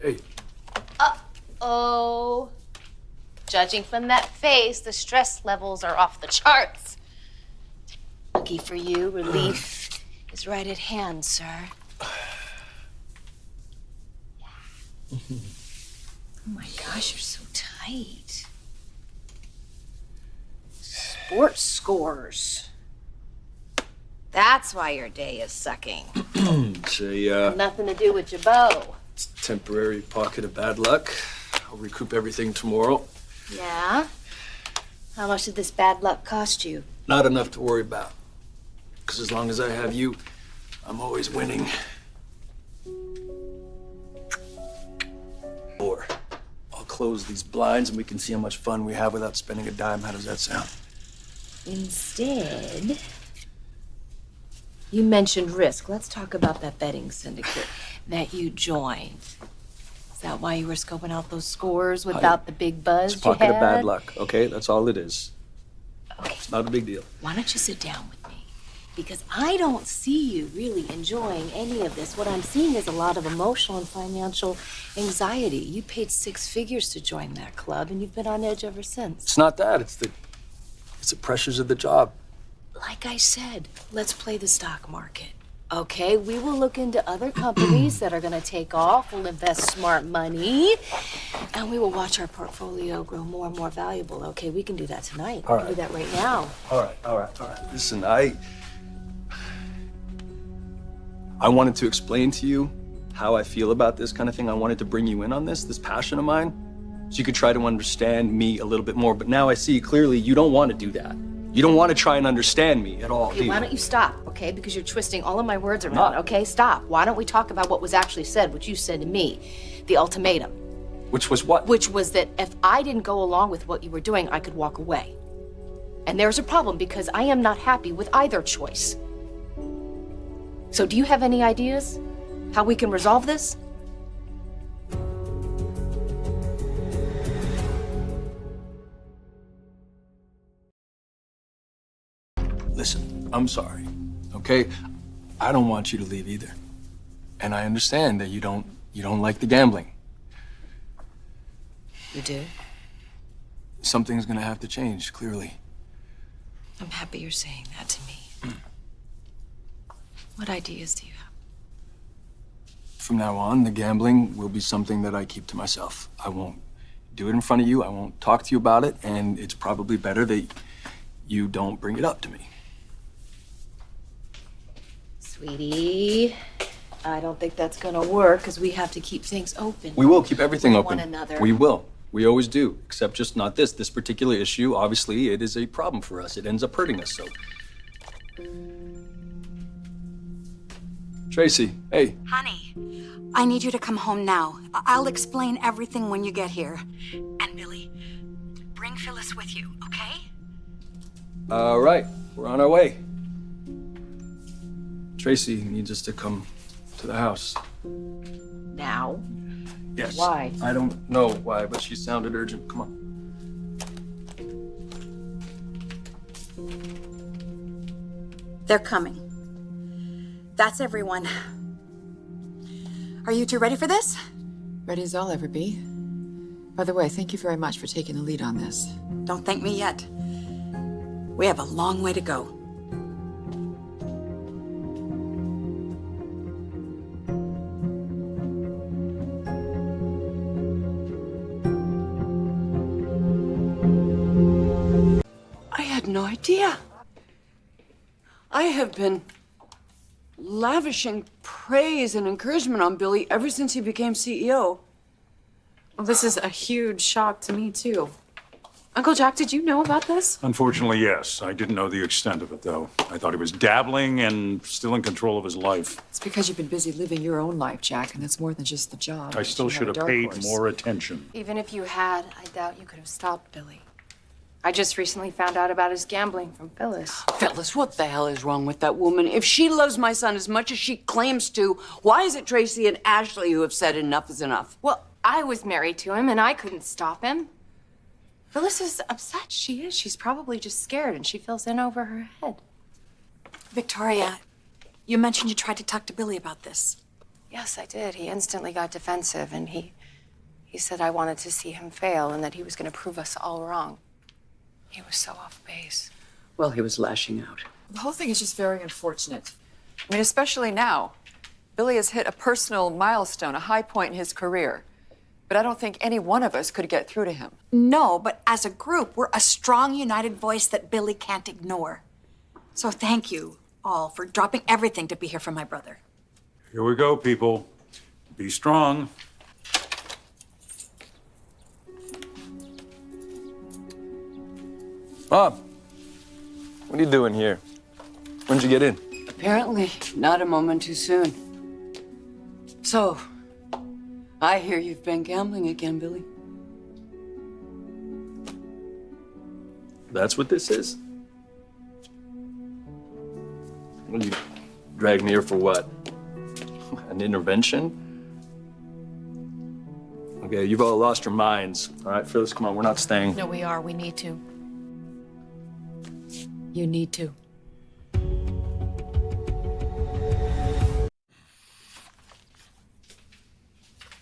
Hey. Uh-oh. Judging from that face, the stress levels are off the charts. Lucky for you, relief is right at hand, sir. Oh my gosh, you're so tight. Sports scores. That's why your day is sucking. It's Nothing to do with Jabot. it's a temporary pocket of bad luck. I'll recoup everything tomorrow. Yeah? How much did this bad luck cost you? Not enough to worry about. Because as long as I have you, I'm always winning. Or I'll close these blinds and we can see how much fun we have without spending a dime. How does that sound? Instead, you mentioned risk. Let's talk about that betting syndicate that you joined. Is that why you were scoping out those scores without the big buzz It's a you pocket had? of bad luck, okay? That's all it is. Okay. It's not a big deal. Why don't you sit down with me? Because I don't see you really enjoying any of this. What I'm seeing is a lot of emotional and financial anxiety. You paid 6 figures to join that club, and you've been on edge ever since. It's not that. It's the pressures of the job. Like I said, let's play the stock market. Okay, we will look into other companies that are gonna take off. We'll invest smart money, and we will watch our portfolio grow more and more valuable. Okay, we can do that tonight. All We can do that right now. All right. Listen, I wanted to explain to you how I feel about this kind of thing. I wanted to bring you in on this passion of mine, so you could try to understand me a little bit more. But now I see clearly you don't want to do that. You don't want to try and understand me at all, do Okay, you? why don't you stop, okay? Because you're twisting all of my words around, not. okay? Stop. Why don't we talk about what was actually said, what you said to me, the ultimatum, Which was what? which was that if I didn't go along with what you were doing, I could walk away. And there's a problem because I am not happy with either choice. So do you have any ideas how we can resolve this? Listen, I'm sorry, okay? I don't want you to leave either. And I understand that you don't like the gambling. You do? Something's gonna have to change, clearly. I'm happy you're saying that to me. What ideas do you have? From now on, the gambling will be something that I keep to myself. I won't do it in front of you. I won't talk to you about it, and it's probably better that you don't bring it up to me. Sweetie, I don't think that's gonna work because we have to keep things open. We will keep everything with open. one another. We will. We always do, except just not this. This particular issue, obviously, it is a problem for us. It ends up hurting us, so. Tracy, hey. Honey, I need you to come home now. I'll explain everything when you get here. And Billy, bring Phyllis with you, okay? All right, we're on our way. Tracy needs us to come to the house. Now? Yes. Why? I don't know why, but she sounded urgent. Come on. They're coming. That's everyone. Are you two ready for this? Ready as I'll ever be. By the way, thank you very much for taking the lead on this. Don't thank me yet. We have a long way to go. I had no idea. I have been lavishing praise and encouragement on Billy ever since he became CEO. Well, this is a huge shock to me, too. Uncle Jack, did you know about this? Unfortunately, yes. I didn't know the extent of it, though. I thought he was dabbling and still in control of his life. It's because you've been busy living your own life, Jack, and it's more than just the job. I still You should a have dark paid horse. more attention. Even if you had, I doubt you could have stopped Billy. I just recently found out about his gambling from Phyllis. Phyllis, what the hell is wrong with that woman? If she loves my son as much as she claims to, why is it Tracy and Ashley who have said enough is enough? Well, I was married to him, and I couldn't stop him. Phyllis is upset. She is. She's probably just scared, and she feels in over her head. Victoria, you mentioned you tried to talk to Billy about this. Yes, I did. He instantly got defensive, and he said I wanted to see him fail and that he was going to prove us all wrong. He was so off base. Well, he was lashing out. The whole thing is just very unfortunate. I mean, especially now. Billy has hit a personal milestone, a high point in his career. But I don't think any one of us could get through to him. No, but as a group, we're a strong, united voice that Billy can't ignore. So thank you all for dropping everything to be here for my brother. Here we go, people. Be strong. Mom, what are you doing here? When'd you get in? Apparently, not a moment too soon. So, I hear you've been gambling again, Billy. That's what this is? Well, you dragged me here for what? An intervention? Okay, you've all lost your minds. All right, Phyllis, come on, we're not staying. No, we are. We need to. You need to.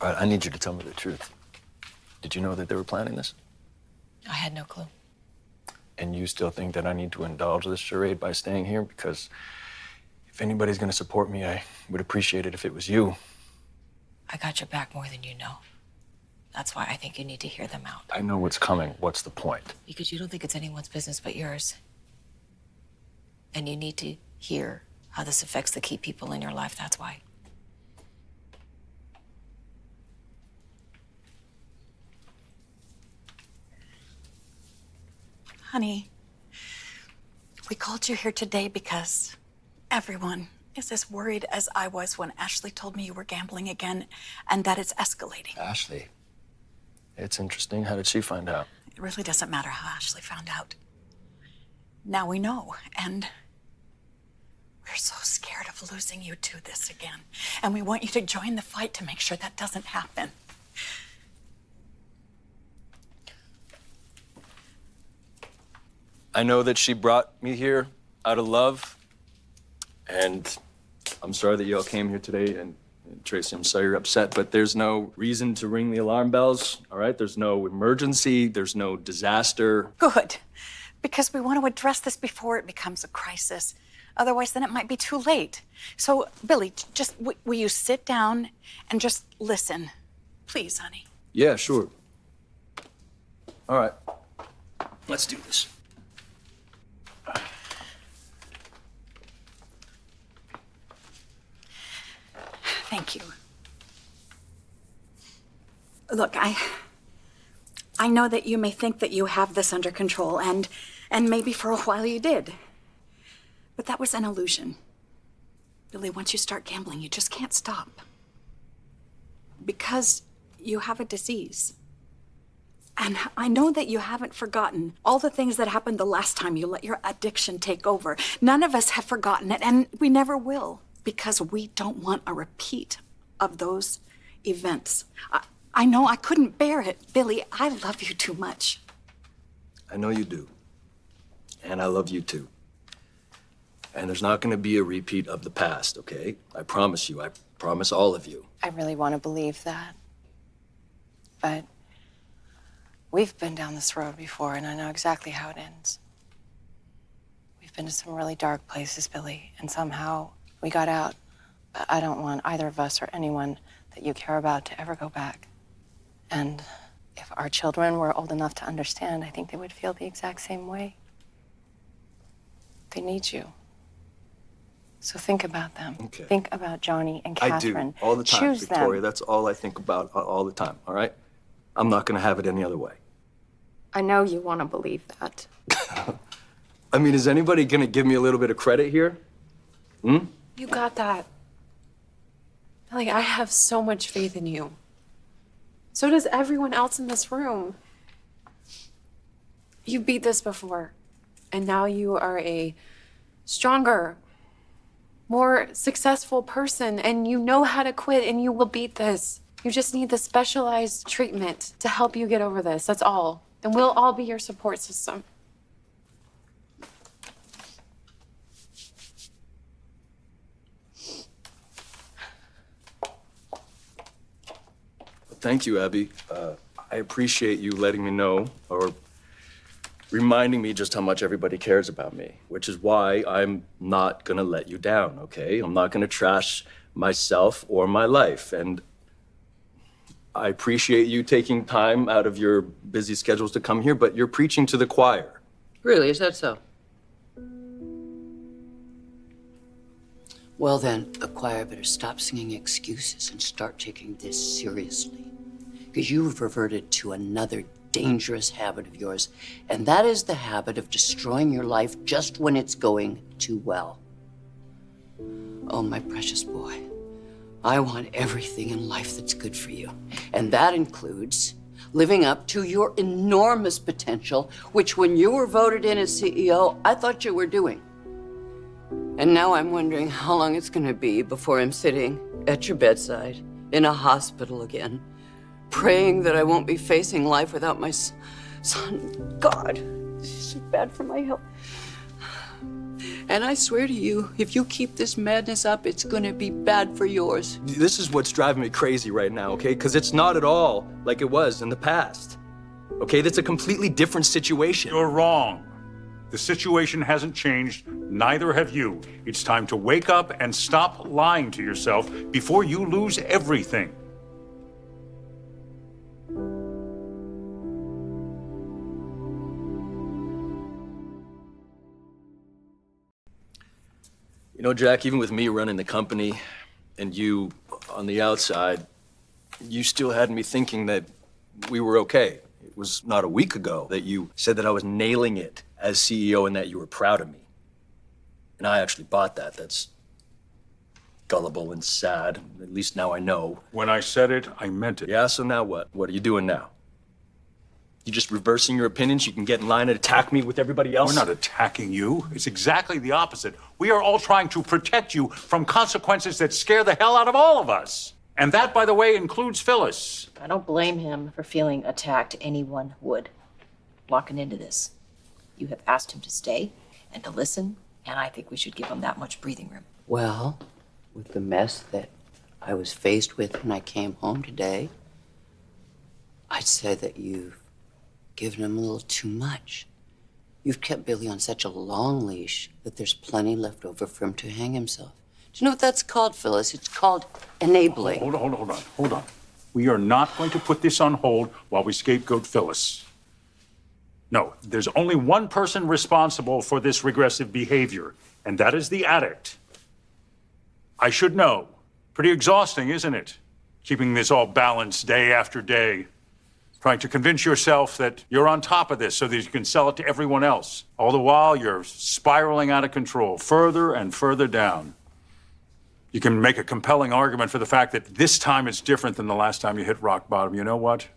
All right, I need you to tell me the truth. Did you know that they were planning this? I had no clue. And you still think that I need to indulge this charade by staying here? Because if anybody's gonna support me, I would appreciate it if it was you. I got your back more than you know. That's why I think you need to hear them out. I know what's coming. What's the point? Because you don't think it's anyone's business but yours. And you need to hear how this affects the key people in your life, that's why. Honey, we called you here today because everyone is as worried as I was when Ashley told me you were gambling again and that it's escalating. Ashley. It's interesting. How did she find out? It really doesn't matter how Ashley found out. Now we know, and we're so scared of losing you to this again. And we want you to join the fight to make sure that doesn't happen. I know that she brought me here out of love, and I'm sorry that y'all came here today, and Tracy, I'm sorry you're upset, but there's no reason to ring the alarm bells, all right? There's no emergency, there's no disaster. Good, because we want to address this before it becomes a crisis. Otherwise, then it might be too late. So, Billy, just will you sit down and just listen? Please, honey. Yeah, sure. All right, let's do this. Thank you. Look, I know that you may think that you have this under control, and maybe for a while you did. But that was an illusion. Billy, once you start gambling, you just can't stop. Because you have a disease. And I know that you haven't forgotten all the things that happened the last time you let your addiction take over. None of us have forgotten it, and we never will. Because we don't want a repeat of those events. I know I couldn't bear it. Billy, I love you too much. I know you do. And I love you too. And there's not gonna be a repeat of the past, okay? I promise you. I promise all of you. I really want to believe that. But we've been down this road before, and I know exactly how it ends. We've been to some really dark places, Billy, and somehow we got out. But I don't want either of us or anyone that you care about to ever go back. And if our children were old enough to understand, I think they would feel the exact same way. They need you. So think about them. Okay. Think about Johnny and I Catherine. do, all the time, Choose Victoria. them. That's all I think about all the time, all right? I'm not gonna have it any other way. I know you want to believe that. I mean, is anybody gonna give me a little bit of credit here? You got that. Like, I have so much faith in you. So does everyone else in this room. You beat this before, and now you are a stronger, more successful person, and you know how to quit, and you will beat this. You just need the specialized treatment to help you get over this. That's all. And we'll all be your support system. Thank you, Abby. I appreciate you letting me know or reminding me just how much everybody cares about me, which is why I'm not gonna let you down, okay? I'm not gonna trash myself or my life. And I appreciate you taking time out of your busy schedules to come here, but you're preaching to the choir. Really, is that so? Well then, the choir better stop singing excuses and start taking this seriously. Because you've reverted to another dangerous habit of yours, and that is the habit of destroying your life just when it's going too well. Oh, my precious boy, I want everything in life that's good for you. And that includes living up to your enormous potential, which when you were voted in as CEO, I thought you were doing. And now I'm wondering how long it's gonna be before I'm sitting at your bedside in a hospital again, praying that I won't be facing life without my son. God, this is so bad for my health. And I swear to you, if you keep this madness up, it's gonna be bad for yours. This is what's driving me crazy right now, okay? Because it's not at all like it was in the past. Okay, that's a completely different situation. You're wrong. The situation hasn't changed, neither have you. It's time to wake up and stop lying to yourself before you lose everything. You know, Jack, even with me running the company and you on the outside, you still had me thinking that we were okay. It was not a week ago that you said that I was nailing it as CEO and that you were proud of me. And I actually bought that. That's gullible and sad. At least now I know. When I said it, I meant it. Yeah, so now what? What are you doing now? You just reversing your opinions? You can get in line and attack me with everybody else? We're not attacking you. It's exactly the opposite. We are all trying to protect you from consequences that scare the hell out of all of us. And that, by the way, includes Phyllis. I don't blame him for feeling attacked. Anyone would. Walking into this, you have asked him to stay and to listen, and I think we should give him that much breathing room. Well, with the mess that I was faced with when I came home today, I'd say that you've given him a little too much. You've kept Billy on such a long leash that there's plenty left over for him to hang himself. Do you know what that's called, Phyllis? It's called enabling. Hold on. We are not going to put this on hold while we scapegoat Phyllis. No, there's only one person responsible for this regressive behavior, and that is the addict. I should know. Pretty exhausting, isn't it? Keeping this all balanced day after day. Trying to convince yourself that you're on top of this so that you can sell it to everyone else. All the while, you're spiraling out of control, further and further down. You can make a compelling argument for the fact that this time it's different than the last time you hit rock bottom. You know what?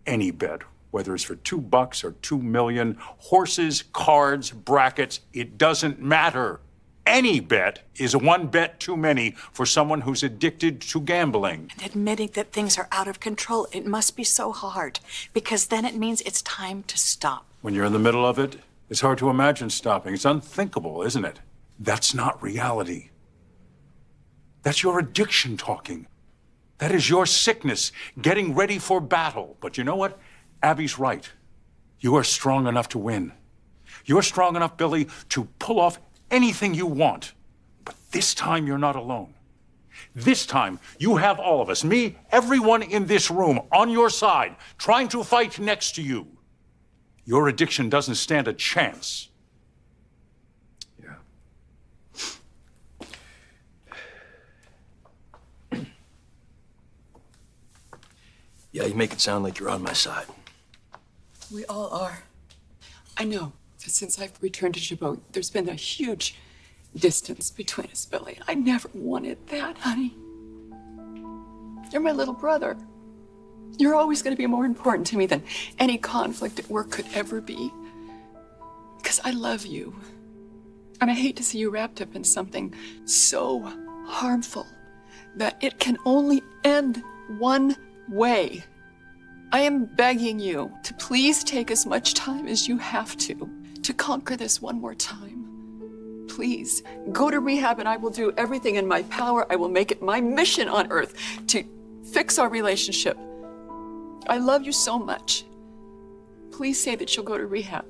Any bet, whether it's for $2 or 2 million, horses, cards, brackets, it doesn't matter. Any bet is one bet too many for someone who's addicted to gambling. And admitting that things are out of control, it must be so hard, because then it means it's time to stop. When you're in the middle of it, it's hard to imagine stopping. It's unthinkable, isn't it? That's not reality. That's your addiction talking. That is your sickness getting ready for battle. But you know what? Abby's right. You are strong enough to win. You're strong enough, Billy, to pull off anything you want. But this time, you're not alone. This time, you have all of us, me, everyone in this room, on your side, trying to fight next to you. Your addiction doesn't stand a chance. Yeah. Yeah, you make it sound like you're on my side. We all are. I know that since I've returned to Chabot, there's been a huge distance between us, Billy. I never wanted that, honey. You're my little brother. You're always going to be more important to me than any conflict at work could ever be. Because I love you. And I hate to see you wrapped up in something so harmful that it can only end one way. I am begging you to please take as much time as you have to conquer this one more time. Please, go to rehab and I will do everything in my power. I will make it my mission on earth to fix our relationship. I love you so much. Please say that you'll go to rehab.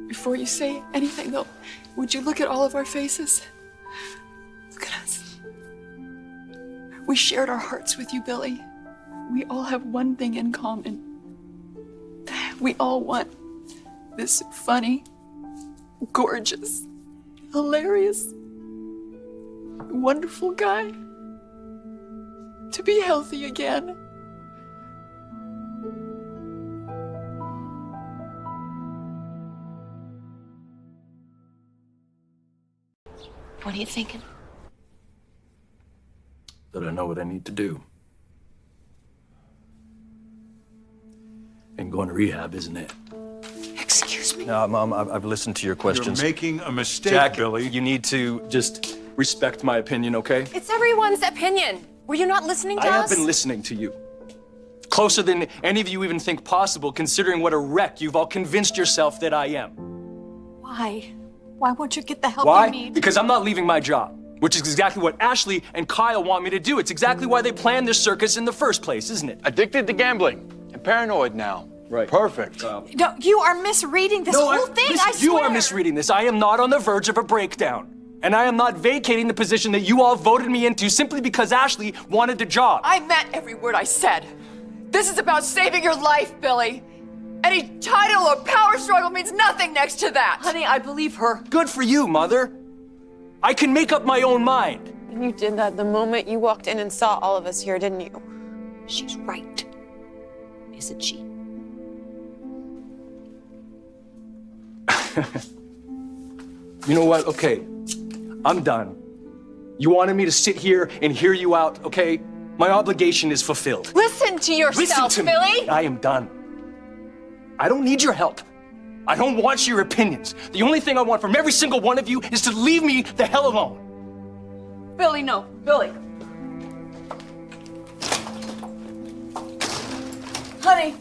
Before you say anything, though, would you look at all of our faces? Look at us. We shared our hearts with you, Billy. We all have one thing in common. We all want this funny, gorgeous, hilarious, wonderful guy to be healthy again. What are you thinking? That I know what I need to do. And going to rehab isn't it. Excuse me? No, Mom, I've listened to your questions. You're making a mistake, Jack, Billy. you need to just respect my opinion, okay? It's everyone's opinion. Were you not listening to I us? have been listening to you. Closer than any of you even think possible, considering what a wreck you've all convinced yourself that I am. Why? Why won't you get the help Why? you need? Because I'm not leaving my job, which is exactly what Ashley and Kyle want me to do. It's exactly why they planned this circus in the first place, isn't it? Addicted to gambling and paranoid now. Right. Perfect. No, you are misreading this whole thing, listen, I swear. you are misreading this. I am not on the verge of a breakdown. And I am not vacating the position that you all voted me into simply because Ashley wanted the job. I meant every word I said. This is about saving your life, Billy. Any title or power struggle means nothing next to that. Honey, I believe her. Good for you, Mother. I can make up my own mind. And you did that the moment you walked in and saw all of us here, didn't you? She's right. Isn't she? You know what? Okay, I'm done. You wanted me to sit here and hear you out, okay? My obligation is fulfilled. Listen to yourself, Listen to Billy. me. I am done. I don't need your help. I don't want your opinions. The only thing I want from every single one of you is to leave me the hell alone. Billy, no. Billy. Honey.